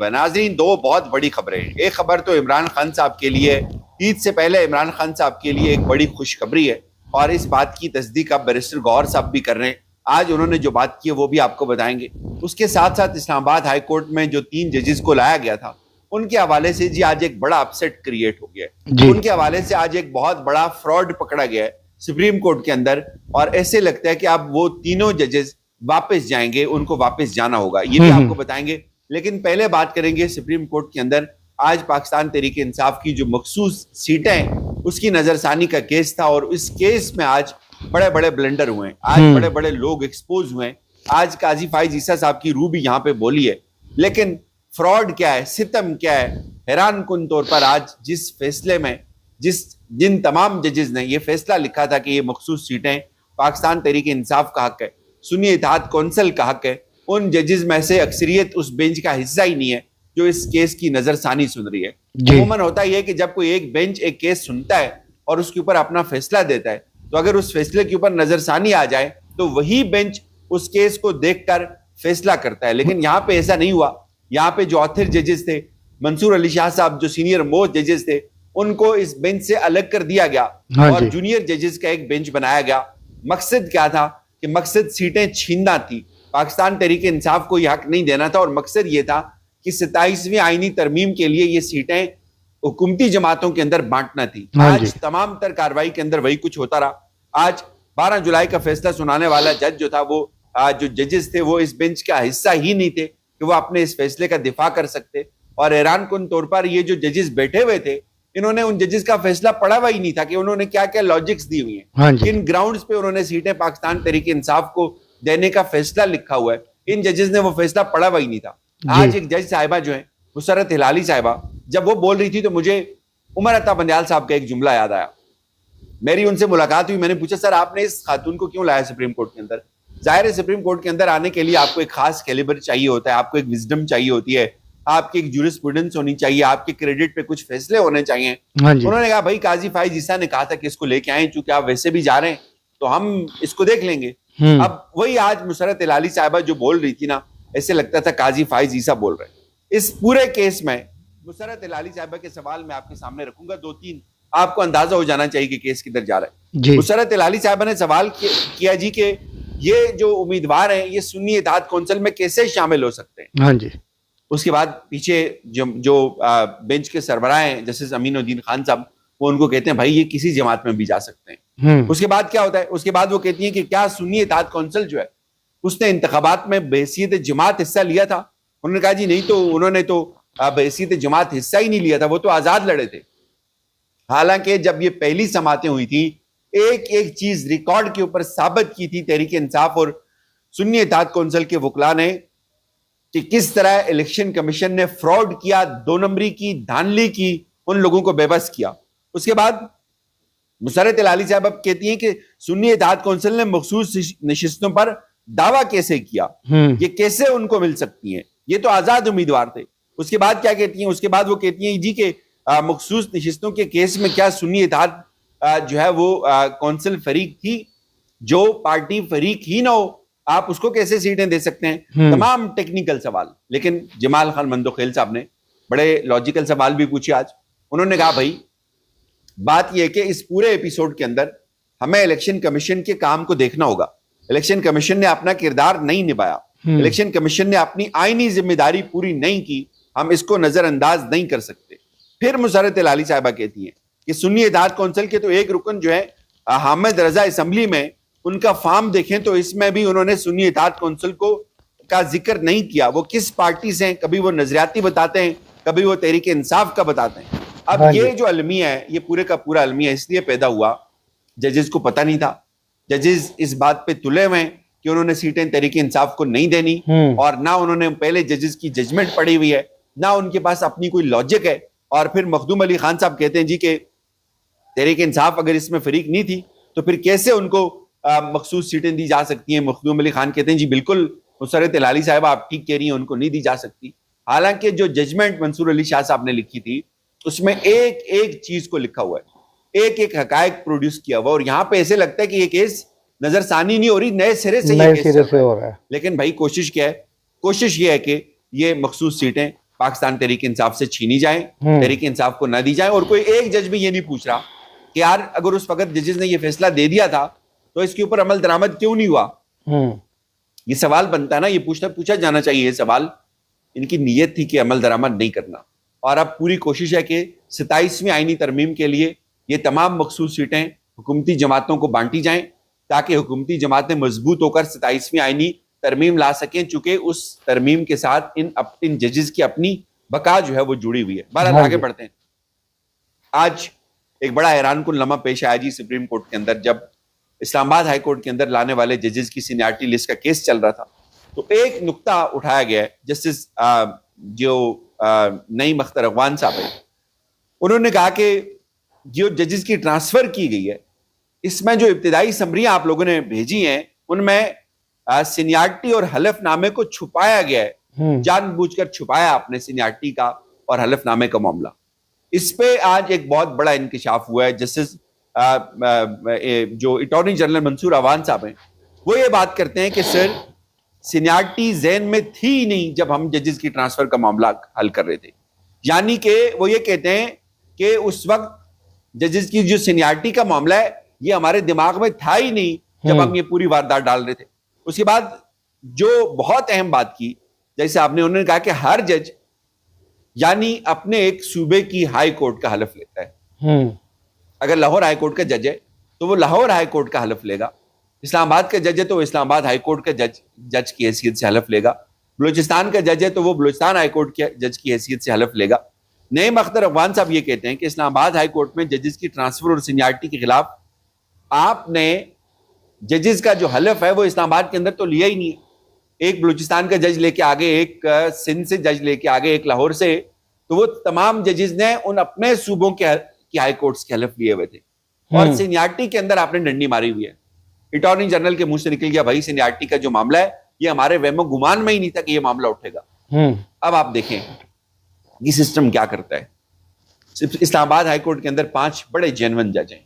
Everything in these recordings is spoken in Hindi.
नाज़रीन, दो बहुत बड़ी खबरें हैं। एक खबर तो इमरान खान साहब के लिए, ईद से पहले इमरान खान साहब के लिए एक बड़ी खुशखबरी है और इस बात की तस्दीक अब बैरिस्टर गौहर साहब भी कर रहे हैं। आज उन्होंने जो बात की है वो भी आपको बताएंगे। उसके साथ साथ इस्लामाबाद हाई कोर्ट में जो 3 जजेस को लाया गया था उनके हवाले से जी आज एक बड़ा अपसेट क्रिएट हो गया है। उनके हवाले से आज एक बहुत बड़ा फ्रॉड पकड़ा गया है सुप्रीम कोर्ट के अंदर और ऐसे लगता है कि अब वो तीनों जजेस वापस जाएंगे, उनको वापस जाना होगा। ये भी आपको बताएंगे। लेकिन पहले बात करेंगे सुप्रीम कोर्ट के अंदर आज पाकिस्तान तहरीक इंसाफ की जो मखसूस सीटें हैं उसकी नजरसानी का केस था और इस केस में आज बड़े बड़े ब्लंडर हुए हैं, आज बड़े बड़े लोग एक्सपोज हुए हैं। आज काजी फाइज ईसा साहब की रूह भी यहाँ पे बोली है। लेकिन फ्रॉड क्या है, सितम क्या है, हैरान कुन तौर पर आज जिस फैसले में जिन तमाम जजेस ने यह फैसला लिखा था कि ये मखसूस सीटें पाकिस्तान तहरीक इंसाफ का हक है, सुन्नी इत्तेहाद कौंसिल का हक है, उन जजेस में से अक्सरियत उस बेंच का हिस्सा ही नहीं है जो इस केस की नजरसानी सुन रही है। अमूमन होता यह है कि जब कोई एक बेंच एक केस सुनता है और उसके ऊपर अपना फैसला देता है तो अगर उस फैसले के ऊपर नजरसानी आ जाए तो वही बेंच उस केस को देखकर फैसला करता है। लेकिन यहाँ पे ऐसा नहीं हुआ। यहाँ पे जो ऑथर जजेस थे, मंसूर अली शाह साहब जो सीनियर मोस्ट जजेस थे, उनको इस बेंच से अलग कर दिया गया और जूनियर जजेस का एक बेंच बनाया गया। मकसद क्या था कि मकसद सीटें छीनना थी। पाकिस्तान तहरीक इंसाफ को यह हक नहीं देना था और मकसद यह था कि 27वीं आईनी तरमीम के लिए ये सीटें हुकूमती जमातों के अंदर बांटना थी। आज तमाम तर कार्रवाई के अंदर वही कुछ होता रहा। आज 12 जुलाई का फैसला सुनाने वाला जज जो था, वो जो जजेस थे वो इस बेंच का हिस्सा ही नहीं थे कि वो अपने इस फैसले का दिफा कर सकते। और हैरान कुन तौर पर ये जो जजेस बैठे हुए थे, इन्होंने उन जजेस का फैसला पढ़ा हुआ ही नहीं था कि उन्होंने क्या क्या लॉजिक्स दी हुई हैं, किन ग्राउंड्स पे उन्होंने सीटें पाकिस्तान तहरीक इंसाफ को देने का फैसला लिखा हुआ है। इन जजेस ने वो फैसला पढ़ा हुआ ही नहीं था। आज एक जज साहिबा जो है मुसर्रत हिलाली साहिबा, जब वो बोल रही थी तो मुझे उमर अता बंदयाल साहब का एक जुमला याद आया। मेरी उनसे मुलाकात हुई, मैंने पूछा सर आपने इस खातून को क्यों लाया सुप्रीम कोर्ट के अंदर? जाहिर है सुप्रीम कोर्ट के अंदर आने के लिए आपको एक खास कैलिबर चाहिए होता है, आपको एक विजडम चाहिए होती है, आपकी एक जूरिस्प्रूडेंस होनी चाहिए, आपके क्रेडिट पे कुछ फैसले होने चाहिए। उन्होंने कहा भाई काजी फाइज ईसा ने कहा था कि इसको लेके आए, चूंकि आप वैसे भी जा रहे हैं तो हम इसको देख लेंगे। अब वही आज मुसर्रत हिलाली साहिबा जो बोल रही थी ना, ऐसे लगता था काजी फाइज ईसा बोल रहे हैं। इस पूरे केस में मुसर्रत हिलाली साहिबा के सवाल मैं आपके सामने रखूंगा, 2-3 आपको अंदाजा हो जाना चाहिए कि केस किधर जा रहा है। मुसर्रत हिलाली साहिबा ने सवाल किया जी कि ये जो उम्मीदवार हैं ये सुन्नी इत्तेहाद कौंसिल में कैसे शामिल हो सकते हैं। हाँ जी। उसके बाद पीछे जो बेंच के सरबराह हैं जस्टिस अमीनुद्दीन खान साहब, वो उनको कहते हैं भाई ये किसी जमात में भी जा सकते हैं। उसके बाद क्या होता है, उसके बाद वो कहती हैं कि क्या सुन्नी इत्तेहाद कौंसिल जो है उसने इंतखाबात में बहैसियत जमात हिस्सा लिया था? उन्होंने कहा जी नहीं, तो उन्होंने तो बहैसियत जमात हिस्सा ही नहीं लिया था, वो तो आजाद लड़े थे। हालांकि जब ये पहली समातें हुई थी, एक एक चीज रिकॉर्ड के ऊपर साबित की थी तहरीक इंसाफ और सुन्नी इत्तेहाद कौंसिल के वकला ने कि किस तरह इलेक्शन कमीशन ने फ्रॉड किया, 2 नंबरी की, धांधली की, उन लोगों को बेबस किया। उसके बाद मुसर्रत हिलाली साहब अब कहती हैं कि सुन्नी इत्तेहाद कौंसिल ने मखसूस नशिस्तों पर दावा कैसे किया, ये कैसे उनको मिल सकती हैं, ये तो आजाद उम्मीदवार थे। उसके बाद क्या कहती हैं, उसके बाद वो कहती हैं जी के मखसूस नशिस्तों के केस में क्या सुन्नी इत्तेहाद जो है वो कौंसिल फरीक थी? जो पार्टी फरीक ही ना हो आप उसको कैसे सीटें दे सकते हैं? तमाम टेक्निकल सवाल। लेकिन जमाल खान मंदोखेल साहब ने बड़े लॉजिकल सवाल भी पूछे आज। उन्होंने कहा भाई बात यह है कि इस पूरे एपिसोड के अंदर हमें इलेक्शन कमीशन के काम को देखना होगा। इलेक्शन कमीशन ने अपना किरदार नहीं निभाया, इलेक्शन कमीशन ने अपनी आईनी जिम्मेदारी पूरी नहीं की, हम इसको नजरअंदाज नहीं कर सकते। फिर मुसर्रत हिलाली साहिबा कहती हैं कि सुन्नी इत्तेहाद कौंसिल के तो एक रुकन जो है हामिद रजा असेंबली में, उनका फॉर्म देखें तो इसमें भी उन्होंने सुन्नी इत्तेहाद कौंसिल को का जिक्र नहीं किया। वो किस पार्टी से हैं, कभी वो नजरियाती बताते हैं, कभी वो तहरीक इंसाफ का बताते हैं। अब ये जो अलमिया है, ये पूरे का पूरा अलमिया इसलिए पैदा हुआ, जजेस को पता नहीं था। जजेस इस बात पे तुले हुए हैं कि उन्होंने सीटें तहरीक इंसाफ को नहीं देनी और ना उन्होंने पहले जजेस की जजमेंट पढ़ी हुई है, ना उनके पास अपनी कोई लॉजिक है। और फिर मखदूम अली खान साहब कहते हैं जी के तहरीक इंसाफ अगर इसमें फरीक नहीं थी तो फिर कैसे उनको मखसूस सीटें दी जा सकती हैं? मखदूम अली खान कहते हैं जी बिल्कुल मुसर्रत हिलाली साहब आप ठीक कह रही हैं, उनको नहीं दी जा सकती। हालांकि जो जजमेंट मंसूर अली शाह साहब ने लिखी थी उसमें एक एक चीज को लिखा हुआ है, एक एक हकायक प्रोड्यूस किया हुआ। और यहाँ पे ऐसे लगता है कि ये केस नजरसानी नहीं हो रही, नए सिरे से ये केस हो रहा है। लेकिन भाई कोशिश क्या है? कोशिश ये है कि ये मखसूस सीटें पाकिस्तान तहरीक इंसाफ से छीनी जाए, तहरीक इंसाफ को न दी जाए। और कोई एक जज भी ये नहीं पूछ रहा कि यार अगर उस वक्त जजेस ने ये फैसला दे दिया था तो इसके ऊपर अमल दरामद क्यों नहीं हुआ। ये सवाल बनता है ना, ये पूछा जाना चाहिए ये सवाल। इनकी नीयत थी कि अमल दरामद नहीं करना, और अब पूरी कोशिश है कि 27वीं आईनी तरमीम के लिए ये तमाम मखसूस सीटें हुकूमती जमातों को बांटी जाएं ताकि हुकूमती जमातें मजबूत होकर 27वीं आईनी तरमीम ला सकें, चूंकि उस तरमीम के साथ इन जजेस की अपनी बका जो है वो जुड़ी हुई है। बहरहाल आगे बढ़ते हैं। आज एक बड़ा हैरानकुन लम्हा पेश आया जी सुप्रीम कोर्ट के अंदर, जब इस्लामाबाद हाई कोर्ट के अंदर लाने वाले जजेस की सीनियरिटी लिस्ट का केस चल रहा था, तो एक नुक्ता उठाया गया है। जस्टिस जो नईम अख्तर अगवान साहब है, उन्होंने कहा कि जो जजेस की ट्रांसफर की गई है, इसमें जो इब्तिदाई समरियां आप लोगों ने भेजी हैं उनमें सीनियरिटी और हलफनामे को छुपाया गया है, जानबूझकर छुपाया आपने सीनियरिटी का और हलफनामे का मामला। इस पे आज एक बहुत बड़ा इंकिशाफ हुआ है। जस्टिस जो अटॉर्नी जनरल मंसूर अवान साहब हैं, वो ये बात करते हैं कि सर सीनियरिटी ज़हन में थी ही नहीं जब हम जजेस की ट्रांसफर का मामला हल कर रहे थे। यानी कि वो ये कहते हैं कि उस वक्त जजेस की जो सीनियरिटी का मामला है ये हमारे दिमाग में था ही नहीं जब हम ये पूरी वारदात डाल रहे थे। उसके बाद जो बहुत अहम बात की, जैसे आपने उन्होंने कहा कि हर जज यानी अपने एक सूबे की हाई कोर्ट का हलफ लेता है। अगर लाहौर हाई कोर्ट का जज है तो वो लाहौर हाई कोर्ट का हलफ लेगा, इस्लामाबाद का जज है तो वो इस्लामाबाद हाई कोर्ट का जज की हैसियत से हलफ लेगा, बलूचिस्तान का जज है तो वो बलूचिस्तान हाई कोर्ट के जज की हैसियत से हलफ लेगा। नईम अख्तर अगवान साहब ये कहते हैं कि इस्लामाबाद हाई कोर्ट में जजेस की ट्रांसफर और सीनियरिटी के खिलाफ आपने जजेस का जो हलफ है वो इस्लामाबाद के अंदर तो लिया ही नहीं है। एक बलूचिस्तान का जज लेके आगे, एक सिंध से जज लेके आगे, एक लाहौर से, तो वो तमाम जजेस ने उन अपने सूबों के हाई कोर्ट्स के हलफ लिए हुए थे और सीनियरिटी के अंदर आपने डंडी मारी हुई है। अटॉर्नी जनरल के मुंह से निकल गया भाई सीनियरिटी का जो मामला है ये हमारे वहमो गुमान में ही नहीं था कि ये मामला उठेगा। अब आप देखें ये सिस्टम क्या करता है। इस्लामाबाद हाई कोर्ट के अंदर 5 बड़े जेन्युइन जज हैं,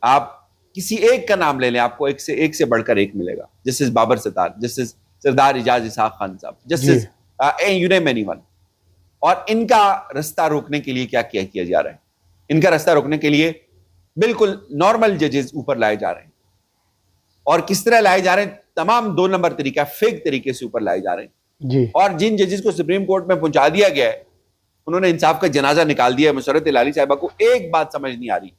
आप किसी एक का नाम ले लें आपको एक से बढ़कर एक मिलेगा। जस्टिस बाबर सत्तार, जस्टिस सरदार इजाज इसहाक खान साहब, जस्टिस यूनेम एनीवन। और इनका रास्ता रोकने के लिए क्या किया जा रहा है? इनका रास्ता रोकने के लिए बिल्कुल नॉर्मल जजेस ऊपर लाए जा रहे हैं। और किस तरह लाए जा रहे हैं? तमाम 2 नंबर तरीका, फेक तरीके से ऊपर लाए जा रहे हैं जी। और जिन जजेस को सुप्रीम कोर्ट में पहुंचा दिया गया है उन्होंने इंसाफ का जनाजा निकाल दिया है। मुसर्रत इलाही साहिबा को एक बात समझ नहीं आ रही,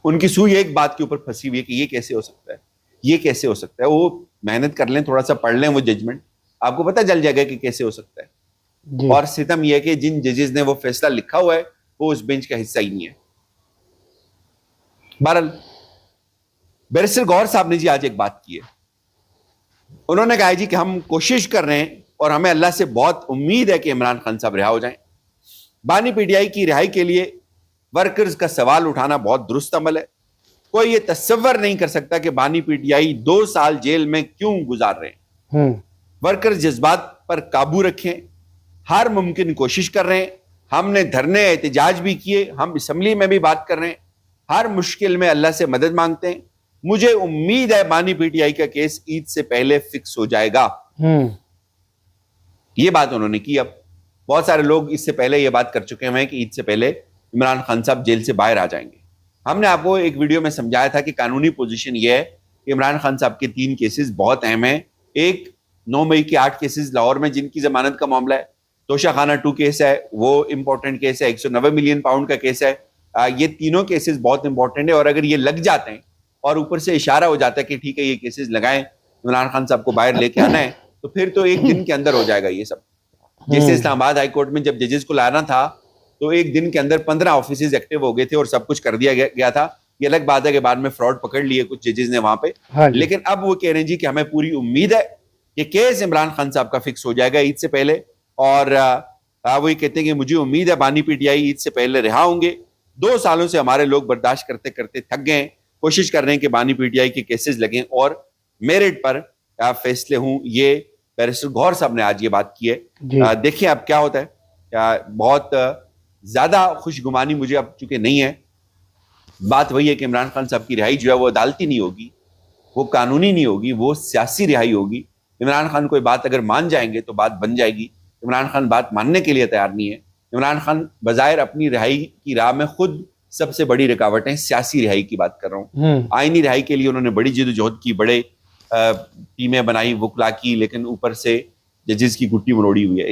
उनकी सुई एक बात के ऊपर फंसी हुई है कि ये कैसे हो सकता है, ये कैसे हो सकता है। वो मेहनत कर लें, थोड़ा सा पढ़ लें वो जजमेंट, आपको पता चल जाएगा कि कैसे हो सकता है जी। और सितम यह है कि जिन जजेस ने वो फैसला लिखा हुआ है वो उस बेंच का हिस्सा ही नहीं है। बहरहाल बैरिस्टर गौहर साहब ने जी आज एक बात की है। उन्होंने कहा जी कि हम कोशिश कर रहे हैं और हमें अल्लाह से बहुत उम्मीद है कि इमरान खान साहब रिहा हो जाएं। बानी पीटीआई की रिहाई के लिए वर्कर्स का सवाल उठाना बहुत दुरुस्त अमल है। कोई ये तस्वर नहीं कर सकता कि बानी पीटीआई 2 साल जेल में क्यों गुजार रहे हैं। वर्कर्स जज्बात पर काबू रखें, हर मुमकिन कोशिश कर रहे हैं। हमने धरने एहतजाज भी किए, हम असम्बली में भी बात कर रहे हैं, हर मुश्किल में अल्लाह से मदद मांगते हैं। मुझे उम्मीद है बानी पीटीआई का केस ईद से पहले फिक्स हो जाएगा। ये बात उन्होंने की। अब बहुत सारे लोग इससे पहले ये बात कर चुके हैं कि ईद से पहले इमरान खान साहब जेल से बाहर आ जाएंगे। हमने आपको एक वीडियो में समझाया था कि कानूनी पोजीशन ये है कि इमरान खान साहब के 3 केसेस बहुत अहम हैं। एक 9 मई के 8 केसेस लाहौर में जिनकी जमानत का मामला है, तोशा खाना 2 केस है, वो इंपॉर्टेंट केस है, 190 मिलियन पाउंड का केस है। ये तीनों केसेस बहुत इंपॉर्टेंट है और अगर ये लग जाते हैं और ऊपर से इशारा हो जाता है कि ठीक है ये केसेस लगाएं, इमरान खान साहब को बाहर लेके आना है, तो फिर तो एक दिन के अंदर हो जाएगा ये सब। जैसे इस्लामाबाद हाई कोर्ट में जब जजेस को लाना था तो एक दिन के अंदर 15 ऑफिसेज एक्टिव हो गए थे और सब कुछ कर दिया गया था। ये अलग बात है कि बाद में फ्रॉड पकड़ लिए कुछ जजेस ने वहां पे, लेकिन अब वो कह रहे हैं जी कि हमें पूरी उम्मीद है कि केस इमरान खान साहब का फिक्स हो जाएगा ईद से पहले। और वो ये कहते हैं कि मुझे उम्मीद है बानी पीटीआई ईद से पहले रिहा होंगे। 2 सालों से हमारे लोग बर्दाश्त करते करते थक गए, कोशिश कर रहे हैं कि बानी पीटीआई के केसेस लगें और मेरिट पर फैसले हों। ये बैरिस्टर गौहर साहब ने आज ये बात की है। देखिए अब क्या होता है। बहुत ज्यादा खुशगुमानी मुझे अब चूंकि नहीं है। बात वही है कि इमरान खान साहब की रिहाई जो है वो अदालती नहीं होगी, वो कानूनी नहीं होगी, वो सियासी रिहाई होगी। इमरान खान कोई बात अगर मान जाएंगे तो बात बन जाएगी। इमरान खान बात मानने के लिए तैयार नहीं है। इमरान खान बजायर अपनी रिहाई की राह में खुद सबसे बड़ी रुकावटें, सियासी रिहाई की बात कर रहा हूँ। आईनी रिहाई के लिए उन्होंने बड़ी जिद्दोजहद की, बड़े टीमें बनाई, वकला की, लेकिन ऊपर से जजेस की गुट्टी मरोड़ी हुई है।